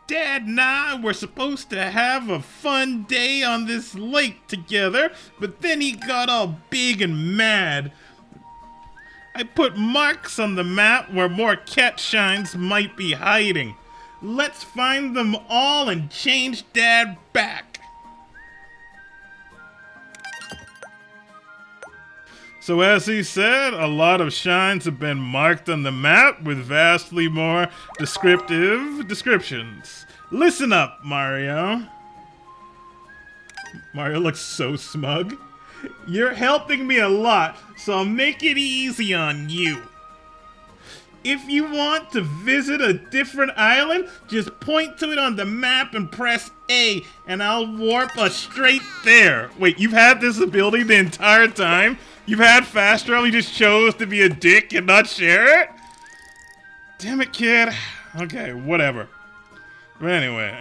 Dad and I were supposed to have a fun day on this lake together, but then he got all big and mad. I put marks on the map where more cat shines might be hiding. Let's find them all and change Dad back. So as he said, a lot of shines have been marked on the map with vastly more descriptive descriptions. Listen up, Mario. Mario looks so smug. You're helping me a lot, so I'll make it easy on you. If you want to visit a different island, just point to it on the map and press A, and I'll warp us straight there. Wait, you've had this ability the entire time? You've had fast travel, you just chose to be a dick and not share it? Damn it, kid. Okay, whatever. But anyway,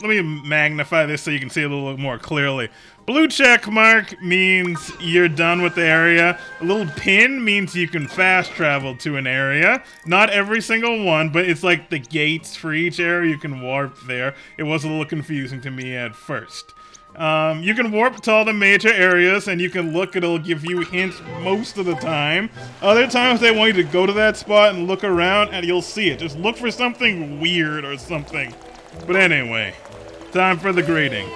let me magnify this so you can see it a little more clearly. Blue check mark means you're done with the area. A little pin means you can fast travel to an area. Not every single one, but it's like the gates for each area. You can warp there. It was a little confusing to me at first. You can warp to all the major areas, and you can look, it'll give you hints most of the time. Other times they want you to go to that spot and look around, and you'll see it. Just look for something weird or something. But anyway, time for the greeting.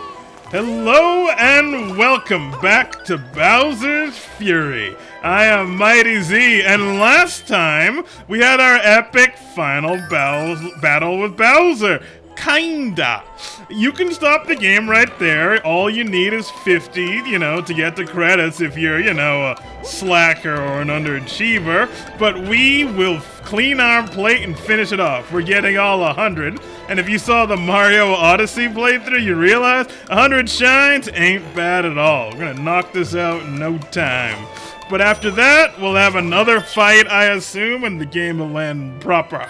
Hello and welcome back to Bowser's Fury. I am Mighty Z, and last time we had our epic final battle with Bowser. Kinda. You can stop the game right there. All you need is 50, to get the credits if you're, a slacker or an underachiever. But we will clean our plate and finish it off. We're getting all 100. And if you saw the Mario Odyssey playthrough, you realize 100 shines ain't bad at all. We're gonna knock this out in no time. But after that, we'll have another fight, I assume, and the game will land proper.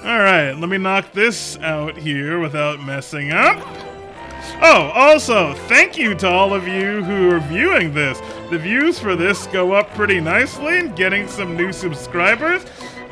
Alright, let me knock this out here without messing up. Oh, also, thank you to all of you who are viewing this. The views for this go up pretty nicely and getting some new subscribers.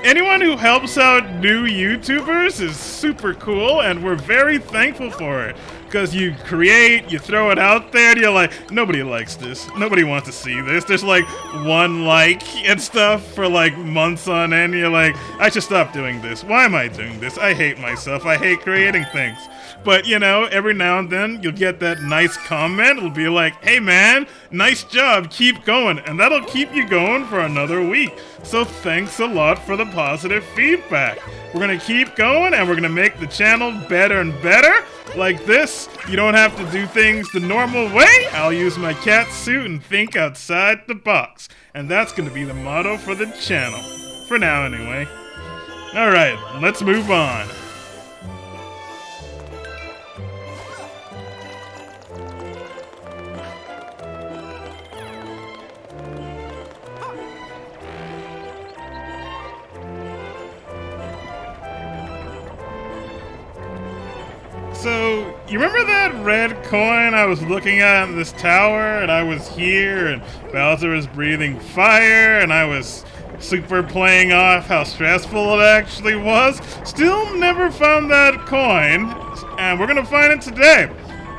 Anyone who helps out new YouTubers is super cool, and we're very thankful for it. Because you create, you throw it out there, and you're like, nobody likes this. Nobody wants to see this. There's like one like and stuff for like months on end. You're like, I should stop doing this. Why am I doing this? I hate myself. I hate creating things. But, every now and then you'll get that nice comment. It'll be like, hey man, nice job, keep going. And that'll keep you going for another week. So thanks a lot for the positive feedback. We're gonna keep going and we're gonna make the channel better and better. Like this, you don't have to do things the normal way. I'll use my cat suit and think outside the box. And that's gonna be the motto for the channel. For now, anyway. Alright, let's move on. So, you remember that red coin I was looking at in this tower, and I was here, and Bowser was breathing fire, and I was super playing off how stressful it actually was? Still never found that coin, and we're gonna find it today.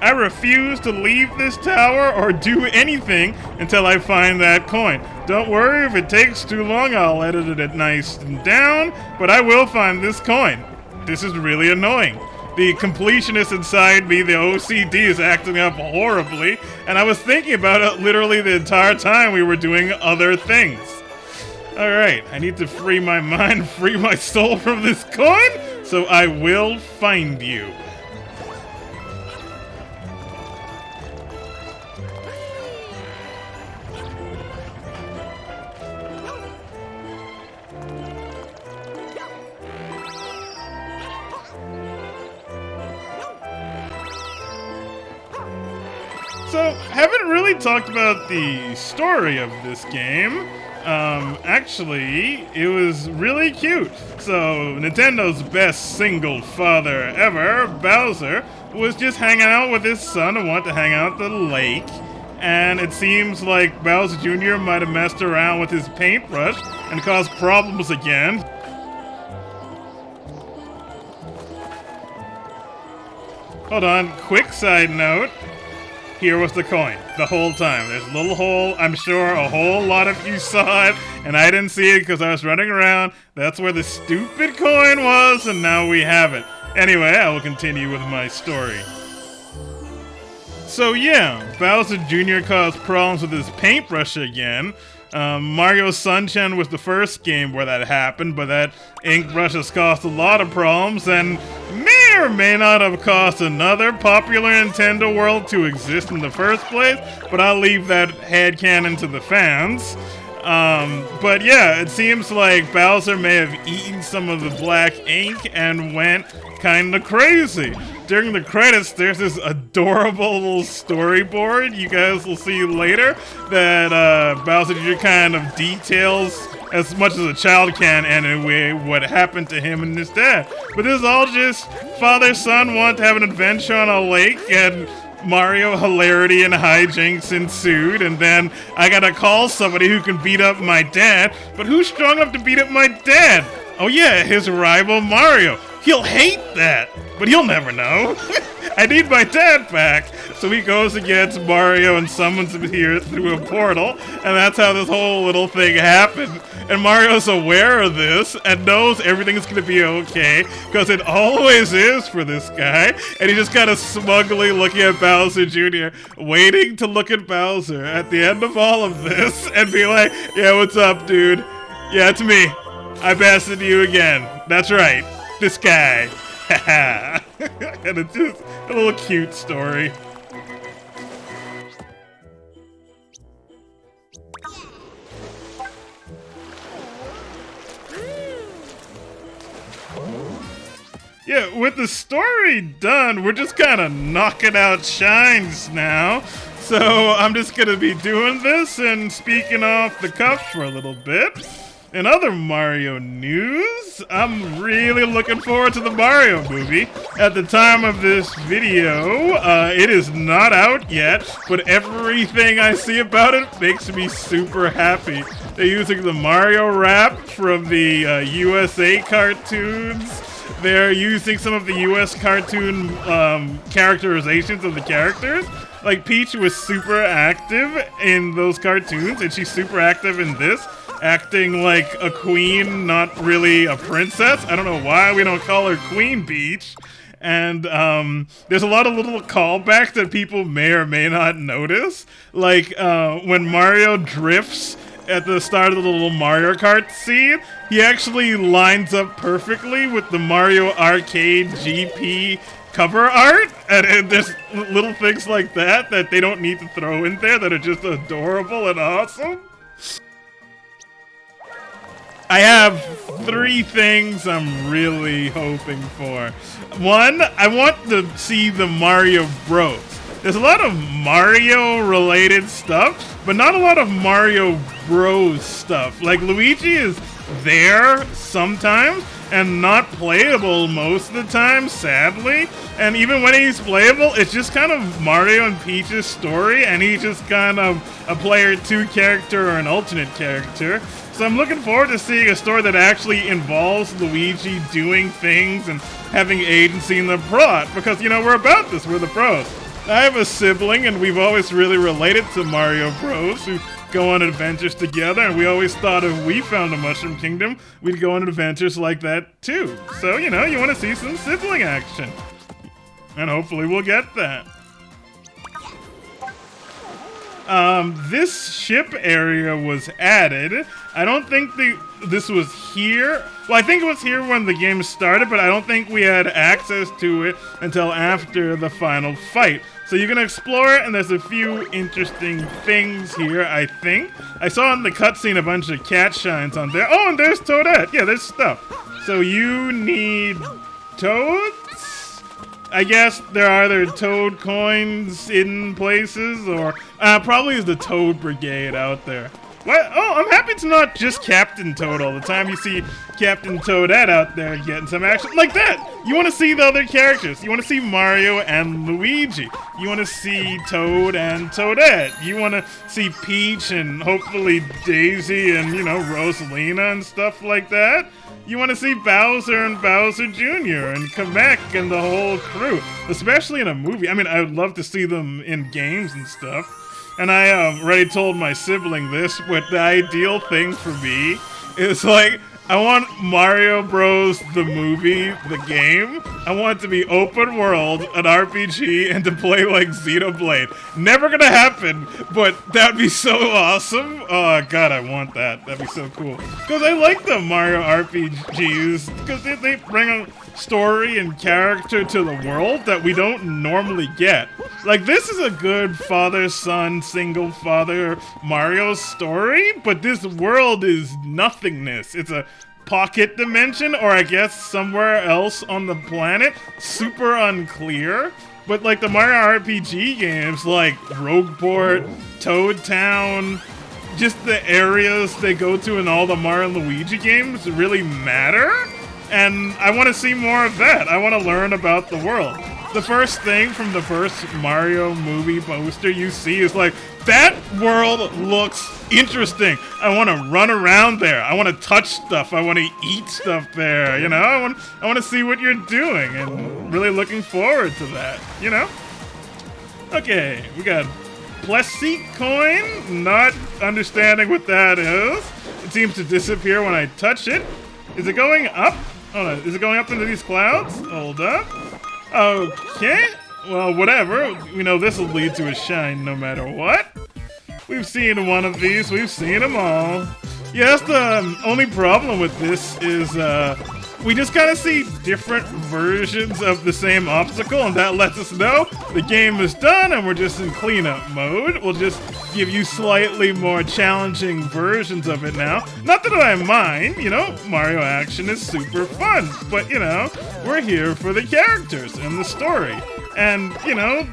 I refuse to leave this tower or do anything until I find that coin. Don't worry, if it takes too long, I'll edit it nice and down, but I will find this coin. This is really annoying. The completionist inside me, the OCD, is acting up horribly, and I was thinking about it literally the entire time we were doing other things. Alright, I need to free my mind, free my soul from this coin, so I will find you. So, haven't really talked about the story of this game. Actually, it was really cute. So, Nintendo's best single father ever, Bowser, was just hanging out with his son and wanted to hang out at the lake. And it seems like Bowser Jr. might have messed around with his paintbrush and caused problems again. Hold on, quick side note. Here was the coin the whole time. There's a little hole. I'm sure a whole lot of you saw it, and I didn't see it because I was running around. That's where the stupid coin was, and now we have it. Anyway, I will continue with my story. So yeah, Bowser Jr. caused problems with his paintbrush again. Mario Sunshine was the first game where that happened, but that ink brush has caused a lot of problems and may or may not have caused another popular Nintendo world to exist in the first place, but I'll leave that headcanon to the fans. But yeah, it seems like Bowser may have eaten some of the black ink and went kinda crazy. During the credits, there's this adorable little storyboard you guys will see later that Bowser Jr. kind of details as much as a child can anyway what happened to him and his dad. But this is all just father-son want to have an adventure on a lake, and Mario hilarity and hijinks ensued, and then I gotta call somebody who can beat up my dad. But who's strong enough to beat up my dad? Oh yeah, his rival Mario. He'll hate that, but he'll never know. I need my dad back. So he goes against Mario and summons him here through a portal, and that's how this whole little thing happened. And Mario's aware of this and knows everything's gonna be okay, because it always is for this guy. And he's just kind of smugly looking at Bowser Jr., waiting to look at Bowser at the end of all of this and be like, yeah, what's up, dude? Yeah, it's me. I bested you again. That's right. This guy. Haha. And it's just a little cute story. Yeah, with the story done, we're just kind of knocking out shines now. So I'm just going to be doing this and speaking off the cuff for a little bit. In other Mario news, I'm really looking forward to the Mario movie. At the time of this video, it is not out yet, but everything I see about it makes me super happy. They're using the Mario rap from the USA cartoons. They're using some of the US cartoon characterizations of the characters. Like, Peach was super active in those cartoons, and she's super active in this, acting like a queen, not really a princess. I don't know why we don't call her Queen Peach. And there's a lot of little callbacks that people may or may not notice. Like when Mario drifts at the start of the little Mario Kart scene, he actually lines up perfectly with the Mario Arcade GP cover art, and there's little things like that that they don't need to throw in there that are just adorable and awesome. I have 3 things I'm really hoping for. 1, I want to see the Mario Bros. There's a lot of Mario-related stuff, but not a lot of Mario Bros stuff. Like, Luigi is there sometimes, and not playable most of the time, sadly. And even when he's playable, it's just kind of Mario and Peach's story, and he's just kind of a player 2 character or an alternate character. So I'm looking forward to seeing a story that actually involves Luigi doing things and having agency in the plot, because, you know, we're about this, we're the pros. I have a sibling, and we've always really related to Mario Bros, who go on adventures together, and we always thought if we found a Mushroom Kingdom, we'd go on adventures like that too. So, you know, you want to see some sibling action. And hopefully we'll get that. This ship area was added. I don't think this was here. Well, I think it was here when the game started, but I don't think we had access to it until after the final fight. So you're gonna explore it, and there's a few interesting things here, I think. I saw in the cutscene a bunch of cat shines on there. Oh, and there's Toadette. Yeah, there's stuff. So you need toads? I guess there are either toad coins in places, or probably is the Toad Brigade out there. What? Oh, I'm happy it's not just Captain Toad all the time. You see Captain Toadette out there getting some action. Like that! You want to see the other characters. You want to see Mario and Luigi. You want to see Toad and Toadette. You want to see Peach and hopefully Daisy and, you know, Rosalina and stuff like that. You want to see Bowser and Bowser Jr. and Kamek and the whole crew, especially in a movie. I mean, I would love to see them in games and stuff. And I already told my sibling this, but the ideal thing for me is like, I want Mario Bros. The movie, the game. I want it to be open world, an RPG, and to play like Xenoblade. Never gonna happen, but that'd be so awesome. Oh god, I want that. That'd be so cool. Because I like the Mario RPGs, because they bring a story and character to the world that we don't normally get. Like, this is a good father-son, single-father Mario story, but this world is nothingness. It's a pocket dimension, or I guess somewhere else on the planet. Super unclear. But like the Mario RPG games, like Rogueport, Toad Town, just the areas they go to in all the Mario and Luigi games really matter. And I want to see more of that. I want to learn about the world. The first thing from the first Mario movie poster you see is like, that world looks interesting. I want to run around there. I want to touch stuff. I want to eat stuff there. You know, I want to see what you're doing, and really looking forward to that. You know. Okay, we got Plessis coin. Not understanding what that is. It seems to disappear when I touch it. Is it going up? Oh no, is it going up into these clouds? Hold up. Okay. Well, whatever. We know this will lead to a shine no matter what. We've seen one of these. We've seen them all. Yes, the only problem with this is we just kind of see different versions of the same obstacle, and that lets us know the game is done and we're just in cleanup mode. We'll just give you slightly more challenging versions of it now. Not that I mind, you know, Mario action is super fun, but you know, we're here for the characters and the story. And, you know,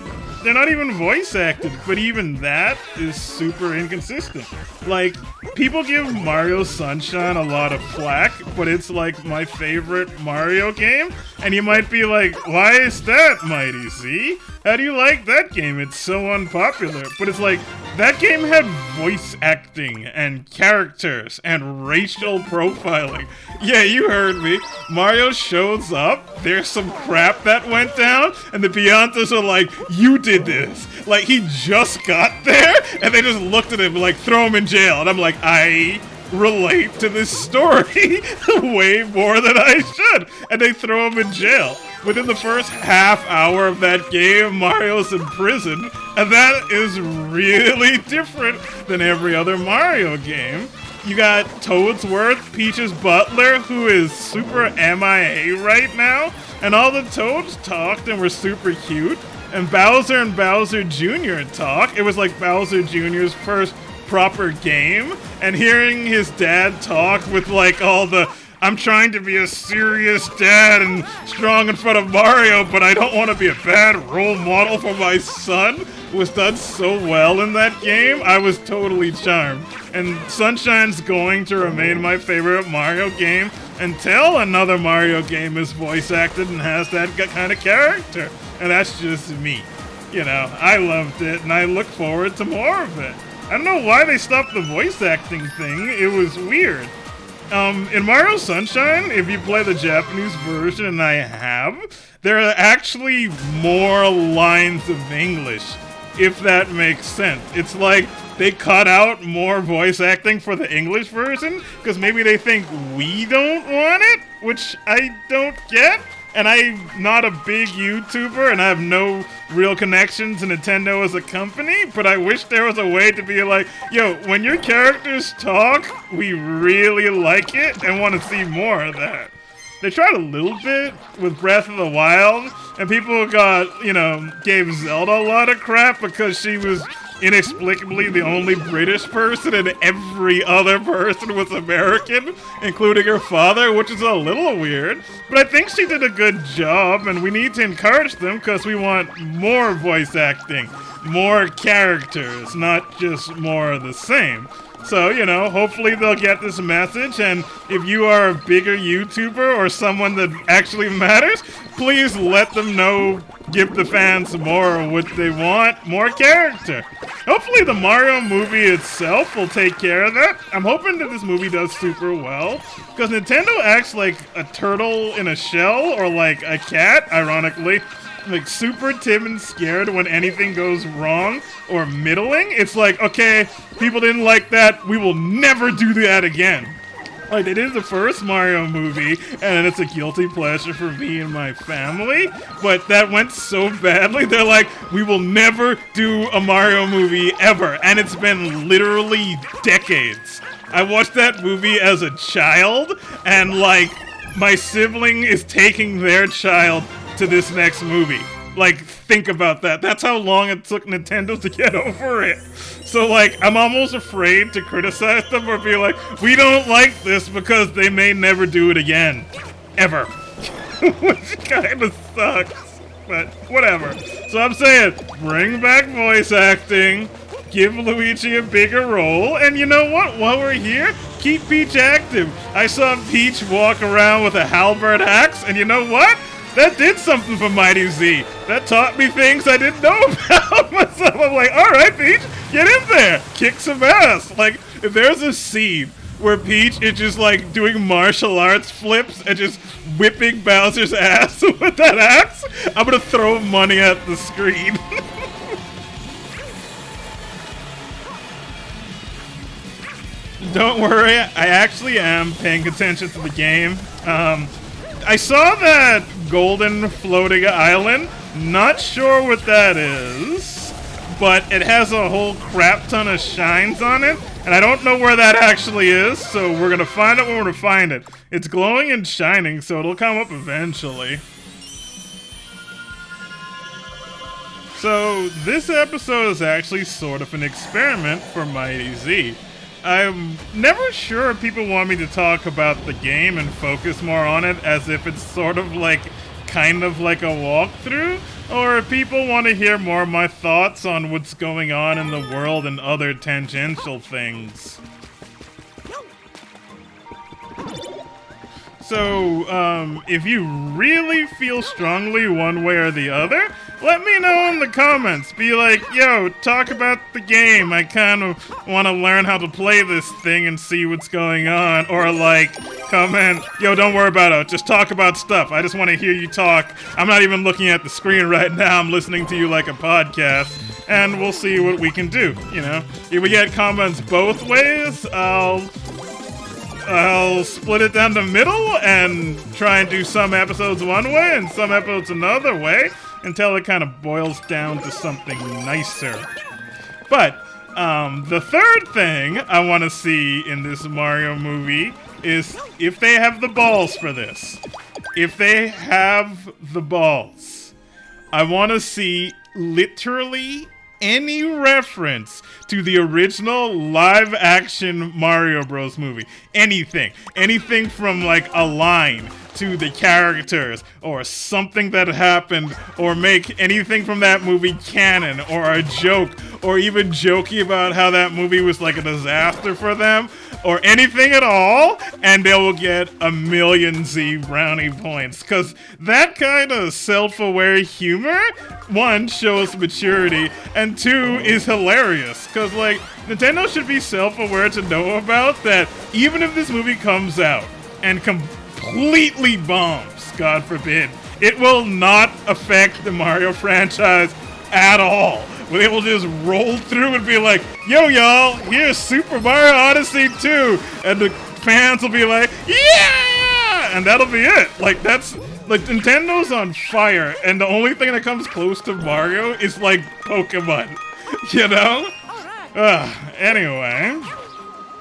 they're not even voice acted, but even that is super inconsistent. Like, people give Mario Sunshine a lot of flack, but it's like my favorite Mario game. And you might be like, why is that, Mighty Z? How do you like that game? It's so unpopular. But it's like, that game had voice acting and characters and racial profiling. Yeah, you heard me. Mario shows up, there's some crap that went down, and the Piantas are like, you did this. Like, he just got there, and they just looked at him like, throw him in jail. And I'm like, I relate to this story way more than I should. And they throw him in jail. Within the first half hour of that game, Mario's in prison, and that is really different than every other Mario game. You got Toadsworth, Peach's butler, who is super MIA right now, and all the Toads talked and were super cute, and Bowser Jr. talk. It was like Bowser Jr.'s first proper game, and hearing his dad talk with like all the, I'm trying to be a serious dad and strong in front of Mario, but I don't want to be a bad role model for my son, was done so well in that game. I was totally charmed. And Sunshine's going to remain my favorite Mario game until another Mario game is voice acted and has that kind of character. And that's just me. You know, I loved it, and I look forward to more of it. I don't know why they stopped the voice acting thing. It was weird. In Mario Sunshine, if you play the Japanese version, and I have, there are actually more lines of English, if that makes sense. It's like they cut out more voice acting for the English version, because maybe they think we don't want it, which I don't get. And I'm not a big YouTuber, and I have no real connection to Nintendo as a company, but I wish there was a way to be like, yo, when your characters talk, we really like it and want to see more of that. They tried a little bit with Breath of the Wild, and people got, you know, gave Zelda a lot of crap because she was inexplicably the only British person and every other person was American, including her father, which is a little weird. But I think she did a good job, and we need to encourage them because we want more voice acting, more characters, not just more of the same. So, you know, hopefully they'll get this message, and if you are a bigger YouTuber or someone that actually matters, please let them know, give the fans more what they want, more character. Hopefully the Mario movie itself will take care of that. I'm hoping that this movie does super well, because Nintendo acts like a turtle in a shell, or like a cat, ironically. Like, super timid and scared when anything goes wrong or middling. It's like, okay, people didn't like that, we will never do that again. Like, they did the first Mario movie, and it's a guilty pleasure for me and my family, but that went so badly, they're like, we will never do a Mario movie ever, and it's been literally decades. I watched that movie as a child, and like, my sibling is taking their child to this next movie. Like, think about that. That's how long it took Nintendo to get over it. So, like, I'm almost afraid to criticize them or be like, we don't like this because they may never do it again. Ever. Which kind of sucks. But, whatever. So I'm saying, bring back voice acting, give Luigi a bigger role, and you know what? While we're here, keep Peach active. I saw Peach walk around with a halberd axe, and you know what? That did something for Mighty Z. That taught me things I didn't know about myself. I'm like, alright, Peach, get in there. Kick some ass. Like, if there's a scene where Peach is just like doing martial arts flips and just whipping Bowser's ass with that axe, I'm gonna throw money at the screen. Don't worry, I actually am paying attention to the game. I saw that golden floating island. Not sure what that is, but it has a whole crap ton of shines on it, and I don't know where that actually is, so we're gonna find it when we find it. It's glowing and shining, so it'll come up eventually. So this episode is actually sort of an experiment for Mighty Z. I'm never sure if people want me to talk about the game and focus more on it as if it's sort of like, kind of like a walkthrough, or if people want to hear more of my thoughts on what's going on in the world and other tangential things. So, if you really feel strongly one way or the other, let me know in the comments. Be like, yo, talk about the game. I kind of want to learn how to play this thing and see what's going on. Or like, comment, yo, don't worry about it. Just talk about stuff. I just want to hear you talk. I'm not even looking at the screen right now. I'm listening to you like a podcast. And we'll see what we can do, you know? If we get comments both ways, I'll split it down the middle and try and do some episodes one way and some episodes another way until it kind of boils down to something nicer. But the third thing I want to see in this Mario movie is if they have the balls for this. If they have the balls, I want to see literally any reference to the original live-action Mario Bros. Movie. Anything. Anything from, like, a line to the characters, or something that happened, or make anything from that movie canon, or a joke, or even joking about how that movie was like a disaster for them, or anything at all, and they will get 1,000,000 Z brownie points. Because that kind of self-aware humor, one, shows maturity, and two, is hilarious. Because, like, Nintendo should be self-aware to know about that even if this movie comes out and completely bombs, God forbid, it will not affect the Mario franchise at all. They will just roll through and be like, yo, y'all, here's Super Mario Odyssey 2. And the fans will be like, yeah! And that'll be it. Like, that's, like, Nintendo's on fire. And the only thing that comes close to Mario is, like, Pokemon. You know? Anyway.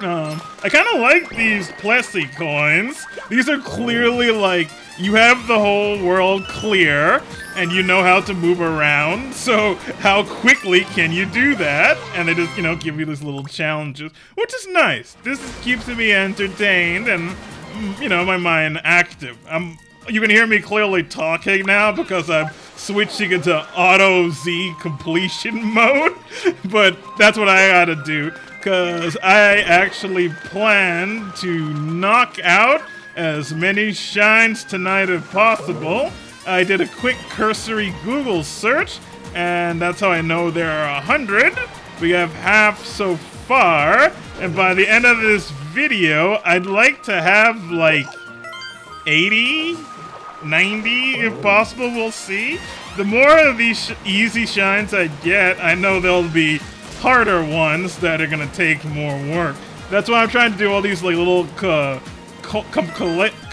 I kind of like these Plessy coins. These are clearly like, you have the whole world clear, and you know how to move around, so how quickly can you do that? And they just, you know, give you these little challenges, which is nice. This keeps me entertained and, you know, my mind active. You can hear me clearly talking now because I'm switching into auto Z completion mode, but that's what I gotta do, because I actually plan to knock out as many shines tonight as possible. I did a quick cursory Google search, and that's how I know there are 100. We have half so far, and by the end of this video, I'd like to have like 80, 90 if possible, we'll see. The more of these easy shines I get, I know there'll be harder ones that are gonna take more work. That's why I'm trying to do all these like little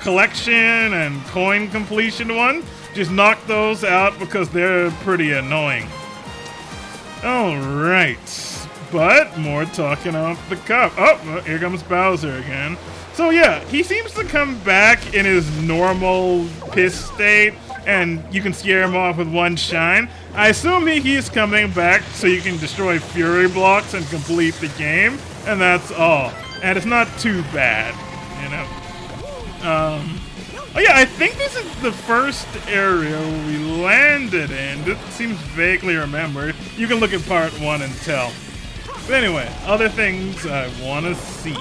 collection and coin completion ones. Just knock those out because they're pretty annoying. Alright, but more talking off the cuff. Oh, here comes Bowser again. So yeah, he seems to come back in his normal piss state, and you can scare him off with one shine. I assume he's coming back so you can destroy Fury blocks and complete the game, and that's all. And it's not too bad, you know. Oh yeah, I think this is the first area we landed in. This seems vaguely remembered. You can look at part 1 and tell. But anyway, other things I want to see.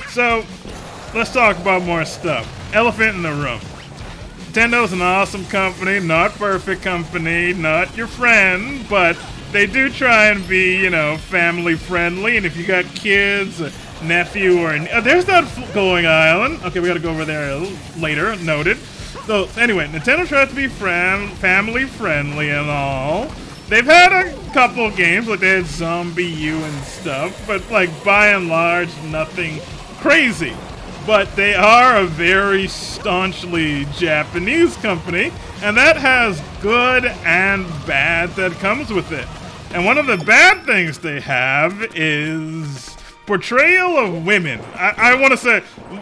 So, let's talk about more stuff. Elephant in the room. Nintendo's an awesome company, not perfect company, not your friend, but they do try and be, you know, family friendly. And if you got kids, a nephew, or there's that glowing island. Okay, we gotta go over there later. Noted. So anyway, Nintendo tries to be family friendly and all. They've had a couple games, like they had Zombie U and stuff, but like by and large, nothing crazy. But they are a very staunchly Japanese company, and that has good and bad that comes with it. And one of the bad things they have is portrayal of women. I want to say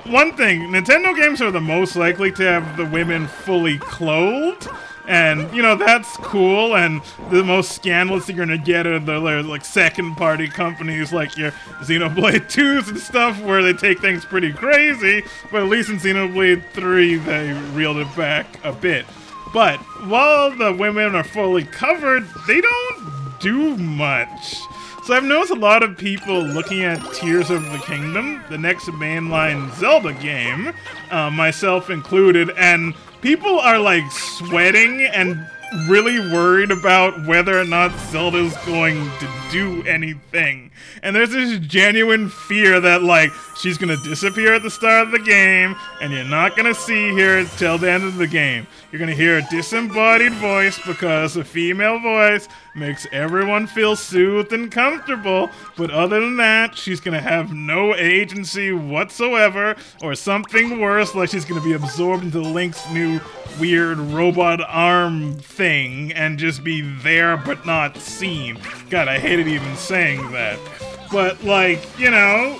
one thing. Nintendo games are the most likely to have the women fully clothed. And, you know, that's cool, and the most scandalous you're gonna get are the like second-party companies like your Xenoblade 2s and stuff, where they take things pretty crazy, but at least in Xenoblade 3 they reeled it back a bit. But while the women are fully covered, they don't do much. So I've noticed a lot of people looking at Tears of the Kingdom, the next mainline Zelda game, myself included, and people are like sweating and really worried about whether or not Zelda's going to do anything. And there's this genuine fear that like she's gonna disappear at the start of the game and you're not gonna see her till the end of the game. You're gonna hear a disembodied voice because a female voice makes everyone feel soothed and comfortable, but other than that, she's gonna have no agency whatsoever, or something worse, like she's gonna be absorbed into Link's new weird robot arm thing and just be there but not seen. God, I hated even saying that. But like, you know,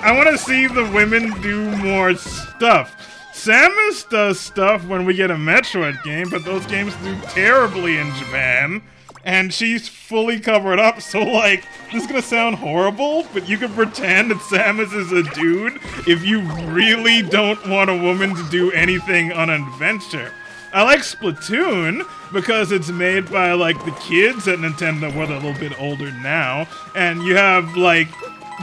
I want to see the women do more stuff. Samus does stuff when we get a Metroid game, but those games do terribly in Japan. And she's fully covered up, so like, this is gonna sound horrible, but you can pretend that Samus is a dude if you really don't want a woman to do anything on an adventure. I like Splatoon because it's made by like the kids at Nintendo, well, they're a little bit older now, and you have like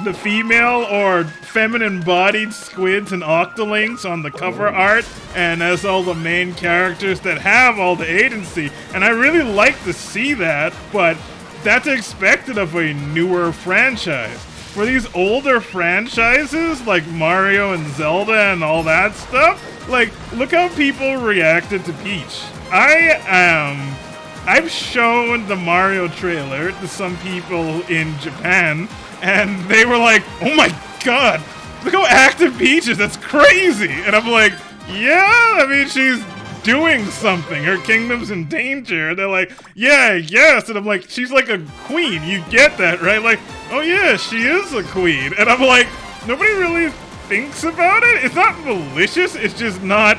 the female or feminine-bodied squids and octolinks on the cover art, and as all the main characters that have all the agency. And I really like to see that, but that's expected of a newer franchise. For these older franchises, like Mario and Zelda and all that stuff, like, look how people reacted to Peach. I've shown the Mario trailer to some people in Japan, and they were like, oh my god, look how active Peach is, that's crazy! And I'm like, yeah, I mean, she's doing something, her kingdom's in danger. They're like, yeah, yes, and I'm like, she's like a queen, you get that, right? Like, oh yeah, she is a queen. And I'm like, nobody really thinks about it? It's not malicious, it's just not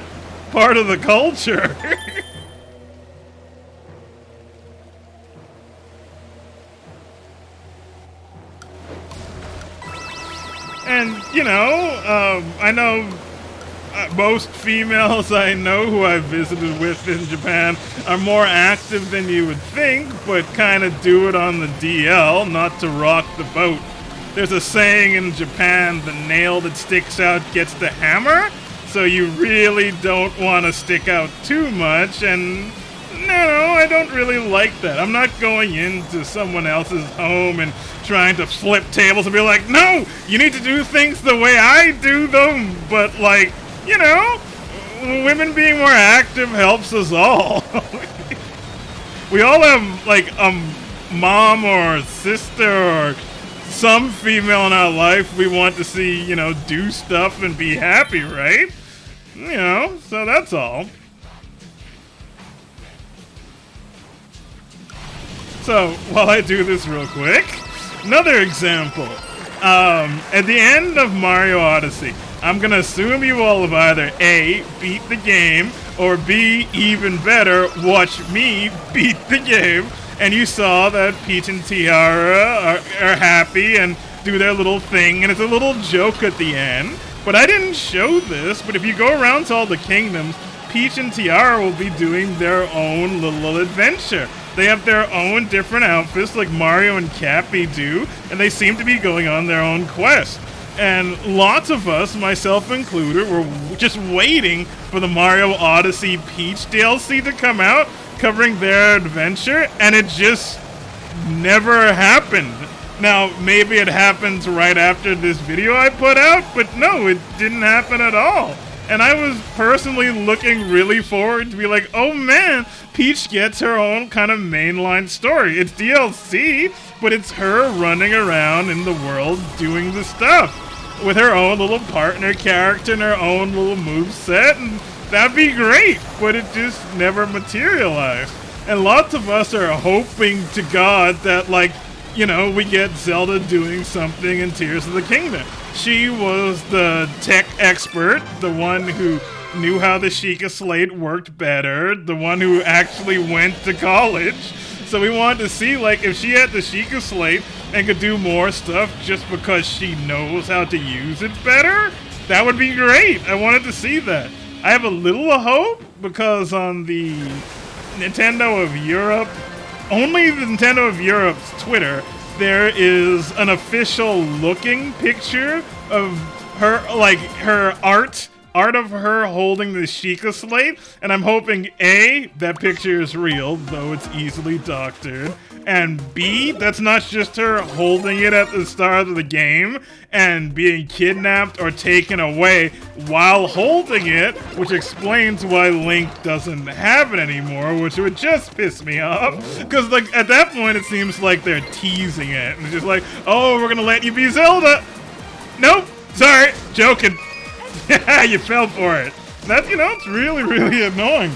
part of the culture. And, you know, I know most females I know who I've visited with in Japan are more active than you would think, but kind of do it on the DL, not to rock the boat. There's a saying in Japan, the nail that sticks out gets the hammer, so you really don't want to stick out too much, and no, I don't really like that. I'm not going into someone else's home and trying to flip tables and be like, no, you need to do things the way I do them, but like, you know, women being more active helps us all. We all have like a mom or a sister or some female in our life we want to see, you know, do stuff and be happy, right? You know, so that's all. So, while I do this real quick, another example. At the end of Mario Odyssey, I'm gonna assume you all have either A, beat the game, or B, even better, watch me beat the game, and you saw that Peach and Tiara are happy and do their little thing, and it's a little joke at the end. But I didn't show this, but if you go around to all the kingdoms, Peach and Tiara will be doing their own little adventure. They have their own different outfits like Mario and Cappy do, and they seem to be going on their own quest. And lots of us, myself included, were just waiting for the Mario Odyssey Peach DLC to come out, covering their adventure, and it just never happened. Now, maybe it happens right after this video I put out, but no, it didn't happen at all. And I was personally looking really forward to be like, oh man, Peach gets her own kind of mainline story. It's DLC, but it's her running around in the world doing the stuff with her own little partner character and her own little moveset, and that'd be great, but it just never materialized. And lots of us are hoping to God that, like, you know, we get Zelda doing something in Tears of the Kingdom. She was the tech expert, the one who knew how the Sheikah Slate worked better, the one who actually went to college. So we wanted to see, like, if she had the Sheikah Slate and could do more stuff just because she knows how to use it better, that would be great. I wanted to see that. I have a little hope because on the Nintendo of Europe, only the Nintendo of Europe's Twitter, there is an official looking picture of her, like her art of her holding the Sheikah Slate, and I'm hoping A, that picture is real, though it's easily doctored, and B, that's not just her holding it at the start of the game and being kidnapped or taken away while holding it, which explains why Link doesn't have it anymore, which would just piss me off, because like at that point it seems like they're teasing it, and it's just like, oh, we're gonna let you be Zelda. Nope, sorry, joking. You fell for it. That's, you know, it's really, really annoying.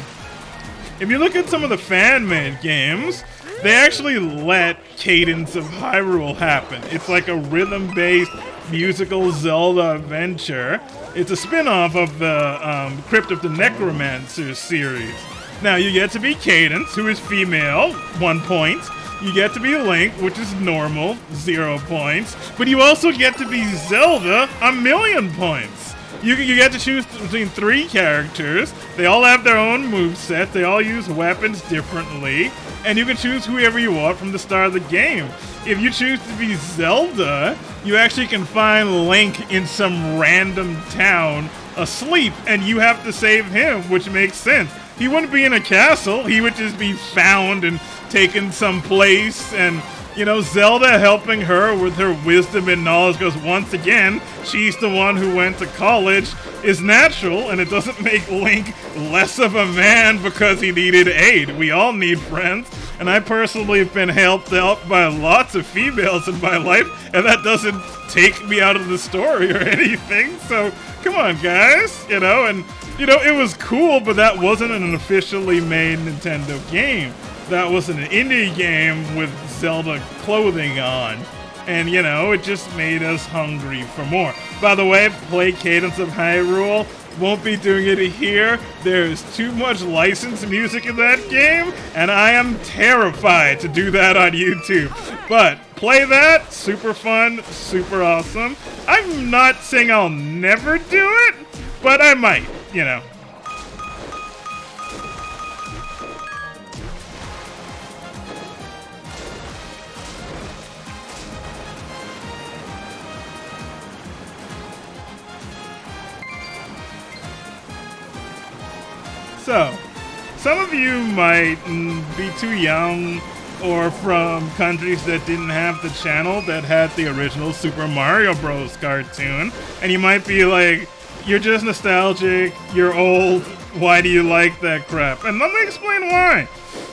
If you look at some of the fan-made games, they actually let Cadence of Hyrule happen. It's like a rhythm-based musical Zelda adventure. It's a spin-off of the Crypt of the Necromancer series. Now, you get to be Cadence, who is female, 1 point. You get to be Link, which is normal, 0 points. But you also get to be Zelda, 1,000,000 points. You get to choose between 3 characters. They all have their own moveset. They all use weapons differently. And you can choose whoever you want from the start of the game. If you choose to be Zelda, you actually can find Link in some random town asleep, and you have to save him, which makes sense. He wouldn't be in a castle. He would just be found and taken someplace, and you know, Zelda helping her with her wisdom and knowledge, because once again, she's the one who went to college, is natural, and it doesn't make Link less of a man because he needed aid. We all need friends, and I personally have been helped out by lots of females in my life, and that doesn't take me out of the story or anything, so come on, guys, you know, and, you know, it was cool, but that wasn't an officially made Nintendo game. That was an indie game with Zelda clothing on. And, you know, it just made us hungry for more. By the way, play Cadence of Hyrule. Won't be doing it here. There's too much licensed music in that game, and I am terrified to do that on YouTube. But play that. Super fun. Super awesome. I'm not saying I'll never do it, but I might, you know. So, some of you might be too young or from countries that didn't have the channel that had the original Super Mario Bros. Cartoon, and you might be like, you're just nostalgic, you're old, why do you like that crap? And let me explain why.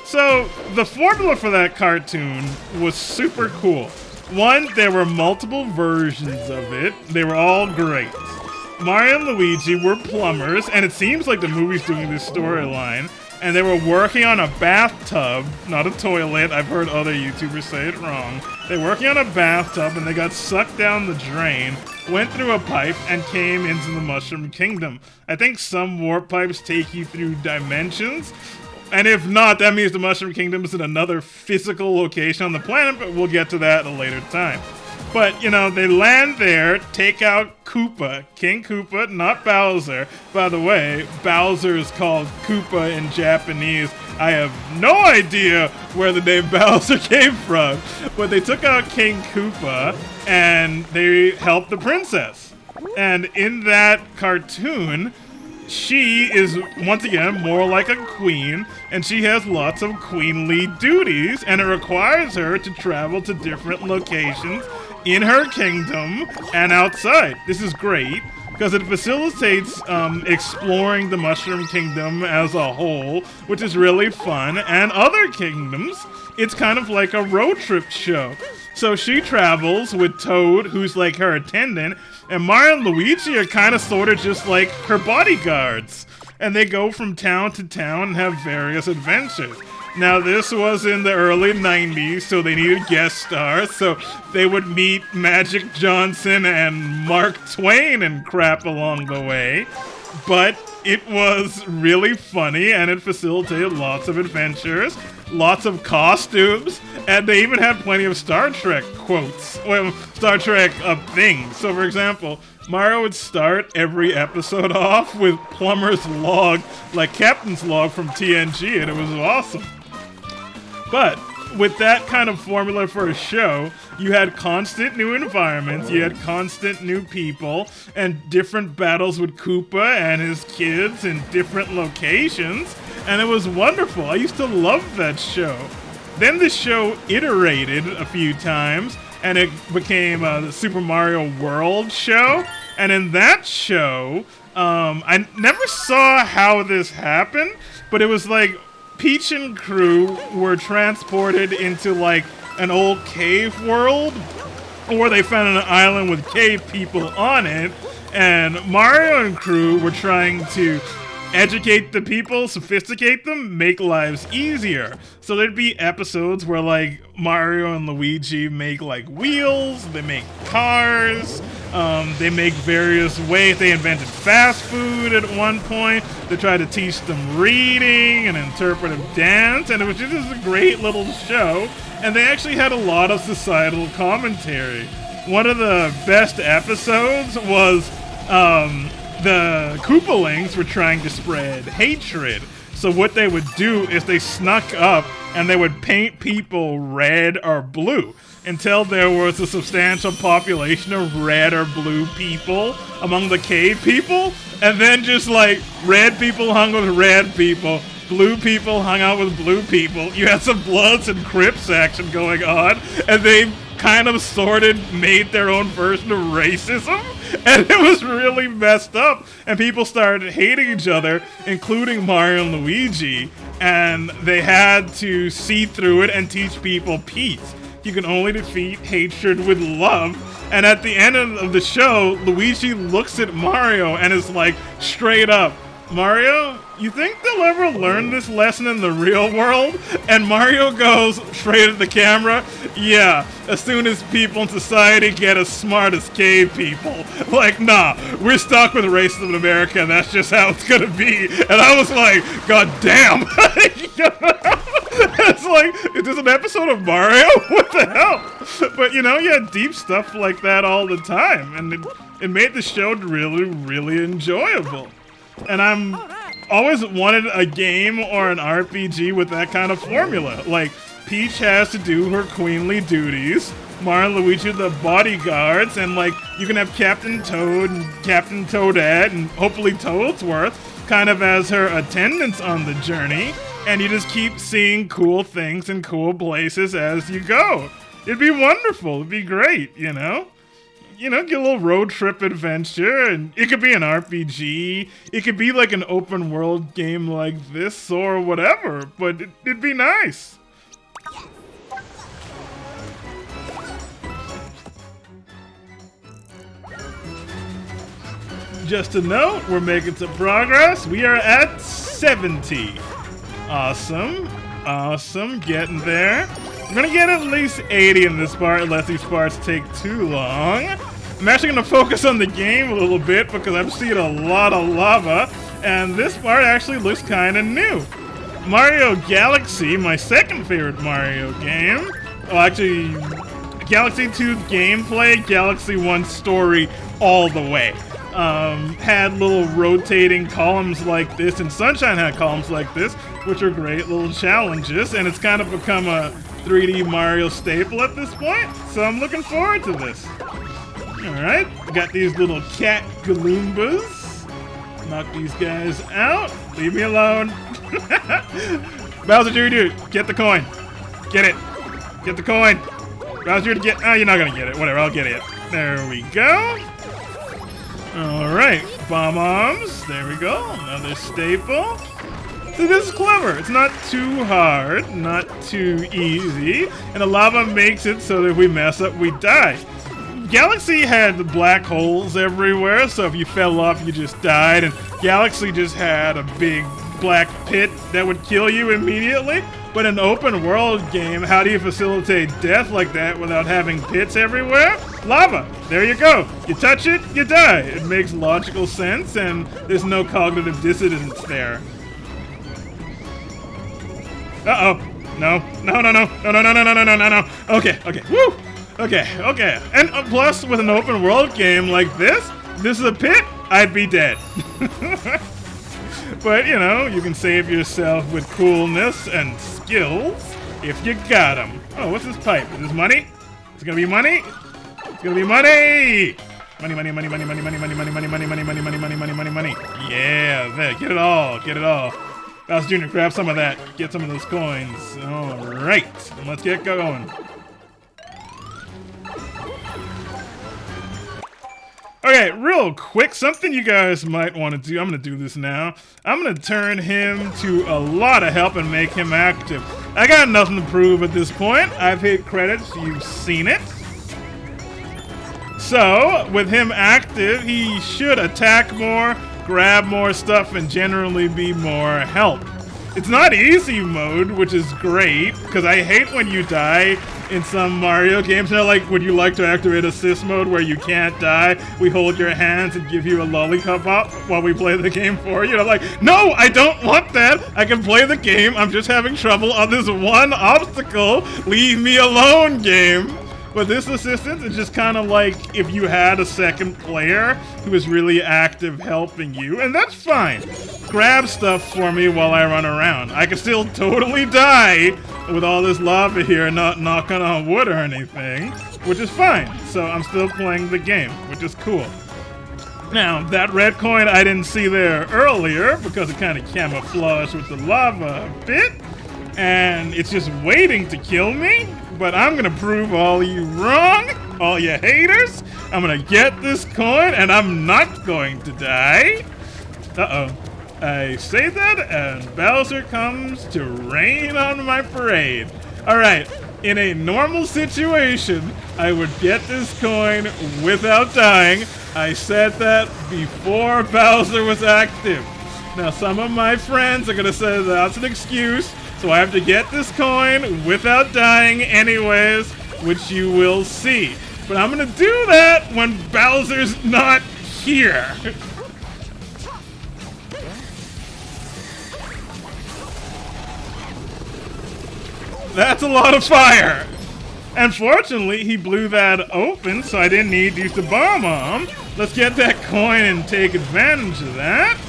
So, the formula for that cartoon was super cool. One, there were multiple versions of it, they were all great. Mario and Luigi were plumbers, and it seems like the movie's doing this storyline, and they were working on a bathtub, not a toilet. I've heard other YouTubers say it wrong. They were working on a bathtub, and they got sucked down the drain, went through a pipe, and came into the Mushroom Kingdom. I think some warp pipes take you through dimensions, and if not, that means the Mushroom Kingdom is in another physical location on the planet, but we'll get to that at a later time. But, you know, they land there, take out Koopa, King Koopa, not Bowser. By the way, Bowser is called Koopa in Japanese. I have no idea where the name Bowser came from. But they took out King Koopa, and they helped the princess. And in that cartoon, she is, once again, more like a queen, and she has lots of queenly duties, and it requires her to travel to different locations in her kingdom and outside. This is great because it facilitates exploring the Mushroom Kingdom as a whole, which is really fun, and other kingdoms. It's kind of like a road trip show. So she travels with Toad, who's like her attendant, and Mario and Luigi are kind of sort of just like her bodyguards. And they go from town to town and have various adventures. Now, this was in the early 90s, so they needed guest stars, so they would meet Magic Johnson and Mark Twain and crap along the way. But it was really funny, and it facilitated lots of adventures, lots of costumes, and they even had plenty of Star Trek quotes, well, Star Trek things. So, for example, Mario would start every episode off with Plumber's Log, like Captain's Log from TNG, and it was awesome. But with that kind of formula for a show, you had constant new environments, you had constant new people, and different battles with Koopa and his kids in different locations, and it was wonderful. I used to love that show. Then the show iterated a few times, and it became the Super Mario World show, and in that show, I never saw how this happened, but it was like Peach and crew were transported into like an old cave world, or they found an island with cave people on it, and Mario and crew were trying to educate the people, sophisticate them, make lives easier. So there'd be episodes where like Mario and Luigi make like wheels, they make cars, they make various ways. They invented fast food at one point. They tried to teach them reading and interpretive dance, and it was just a great little show. And they actually had a lot of societal commentary. One of the best episodes was the Koopalings were trying to spread hatred. So what they would do is they snuck up and they would paint people red or blue until there was a substantial population of red or blue people among the cave people. And then just like red people hung with red people, blue people hung out with blue people. You had some Bloods and Crips action going on, and they kind of made their own version of racism, and it was really messed up, and people started hating each other, including Mario and Luigi, and they had to see through it and teach people peace. You can only defeat hatred with love. And at the end of the show, Luigi looks at Mario and is like, straight up, Mario, you think they'll ever learn this lesson in the real world? And Mario goes straight at the camera, yeah, as soon as people in society get as smart as cave people. Like, nah, we're stuck with racism in America, and that's just how it's gonna be. And I was like, god damn. It's like, is this an episode of Mario? What the hell? But you know, you had deep stuff like that all the time, and it made the show really, really enjoyable. And I'm always wanted a game or an RPG with that kind of formula. Like, Peach has to do her queenly duties, Mario and Luigi the bodyguards, and like, you can have Captain Toad and Captain Toadette and hopefully Toadsworth kind of as her attendants on the journey, and you just keep seeing cool things and cool places as you go. It'd be wonderful. It'd be great, you know? Get a little road trip adventure, and it could be an RPG. It could be like an open world game like this or whatever, but it'd be nice. Just a note, we're making some progress. We are at 70. Awesome. Awesome. Getting there. I'm gonna get at least 80 in this part, unless these parts take too long. I'm actually gonna focus on the game a little bit because I'm seeing a lot of lava, and this part actually looks kind of new. Mario Galaxy, my second favorite Mario game. Well, actually, Galaxy 2 gameplay, Galaxy 1 story all the way. Had little rotating columns like this, and Sunshine had columns like this, which are great little challenges, and it's kind of become a 3D Mario staple at this point, so I'm looking forward to this. Alright, got these little cat Galoombas. Knock these guys out. Leave me alone. Bowser Jr., get the coin. Get it. Get the coin. Bowser Jr., get... Oh, you're not gonna get it. Whatever, I'll get it. There we go. Alright, bomb-bombs. There we go. Another staple. So this is clever. It's not too hard, not too easy, and the lava makes it so that if we mess up, we die. Galaxy had black holes everywhere, so if you fell off, you just died, and Galaxy just had a big black pit that would kill you immediately. But in an open world game, how do you facilitate death like that without having pits everywhere? Lava! There you go. You touch it, you die. It makes logical sense, and there's no cognitive dissonance there. Uh-oh. No. No, no, no. No, no, no, no, no, no, no, no, no. Okay, okay. Woo! Okay, okay. And plus, with an open world game like this is a pit, I'd be dead. But, you know, you can save yourself with coolness and skills if you got them. Oh, what's this pipe? Is this money? It's gonna be money? It's gonna be money! Money, money, money, money, money, money, money, money, money, money, money, money, money, money, money, money, money. Yeah, there. Get it all. Get it all. Bowser Jr., grab some of that. Get some of those coins. All right. Let's get going. Okay, real quick, something you guys might want to do. I'm going to do this now. I'm going to turn him to a lot of help and make him active. I got nothing to prove at this point. I've hit credits. You've seen it. So, with him active, he should attack more, grab more stuff, and generally be more help. It's not easy mode, which is great, because I hate when you die in some Mario games. They're like, would you like to activate assist mode where you can't die? We hold your hands and give you a lollipop up while we play the game for you. And I'm like, no, I don't want that. I can play the game. I'm just having trouble on this one obstacle. Leave me alone, game. But this assistance is just kind of like if you had a second player who was really active helping you, and that's fine. Grab stuff for me while I run around. I can still totally die with all this lava here and not knocking on wood or anything, which is fine. So I'm still playing the game, which is cool. Now, that red coin I didn't see there earlier because it kind of camouflaged with the lava a bit, and it's just waiting to kill me. But I'm gonna prove all you wrong, all you haters. I'm gonna get this coin, and I'm not going to die. Uh-oh. I say that, and Bowser comes to rain on my parade. Alright, in a normal situation, I would get this coin without dying. I said that before Bowser was active. Now, some of my friends are gonna say that's an excuse, so I have to get this coin without dying anyways, which you will see. But I'm gonna do that when Bowser's not here. That's a lot of fire! And fortunately, he blew that open, so I didn't need to use the bomb on him. Let's get that coin and take advantage of that.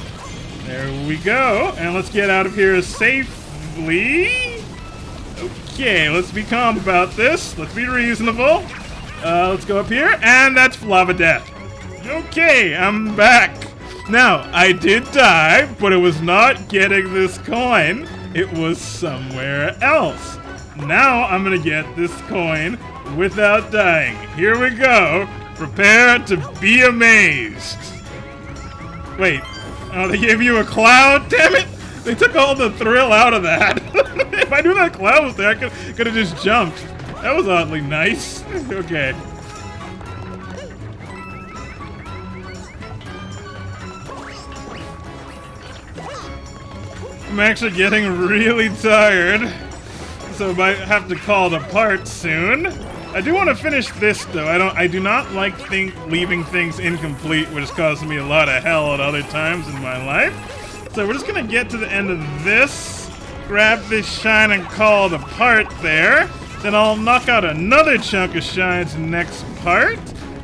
There we go. And let's get out of here safely. Okay, let's be calm about this. Let's be reasonable. Let's go up here, and that's lava death. Okay, I'm back. Now, I did die, but it was not getting this coin. It was somewhere else. Now I'm gonna get this coin without dying. Here we go. Prepare to be amazed. Wait. Oh, they gave you a cloud? Damn it! They took all the thrill out of that. If I knew that cloud was there, I could have just jumped. That was oddly nice. Okay. I'm actually getting really tired, so I might have to call it a part soon. I do want to finish this though. I do not like leaving things incomplete, which has caused me a lot of hell at other times in my life. So we're just gonna get to the end of this, grab this shine and call it a part there. Then I'll knock out another chunk of shines next part,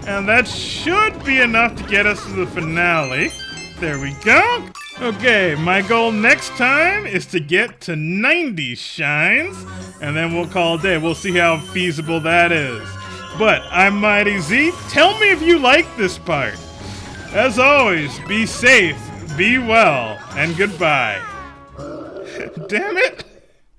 and that should be enough to get us to the finale. There we go. Okay, my goal next time is to get to 90 shines, and then we'll call it a day. We'll see how feasible that is. But I'm Mighty Z. Tell me if you like this part. As always, be safe, be well, and goodbye. Damn it!